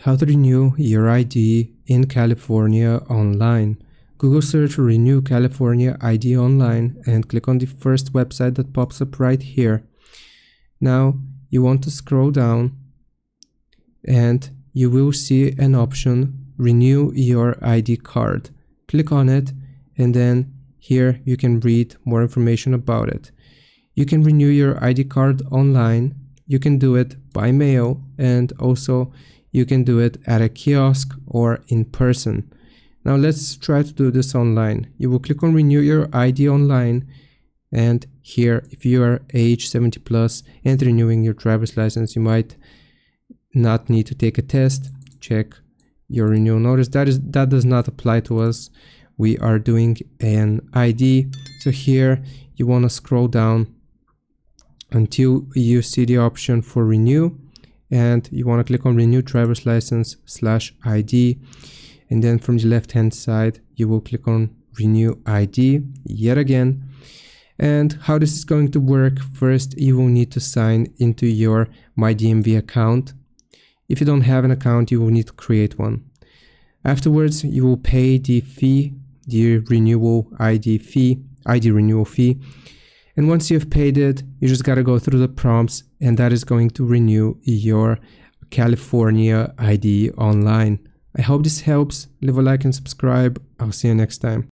How to renew your ID in California online. Google search Renew California ID online and click on the first website that pops up right here. Now you want to scroll down and you will see an option, Renew Your ID Card. Click on it and then here you can read more information about it. You can renew your ID card online. You can do it by mail and also you can do it at a kiosk or in person. Now let's try to do this online. You will click on Renew Your ID online and here if you are age 70 plus and renewing your driver's license, you might not need to take a test. Check your renewal notice. That does not apply to us. We are doing an ID. So here you want to scroll down until you see the option for renew and you want to click on renew driver's license /ID, and then from the left hand side you will click on renew ID yet again. And how this is going to work: first you will need to sign into your MyDMV account. If you don't have an account, you will need to create one. Afterwards you will pay the fee, the renewal ID renewal fee. And once you've paid it, you just got to go through the prompts and that is going to renew your California ID online. I hope this helps. Leave a like and subscribe. I'll see you next time.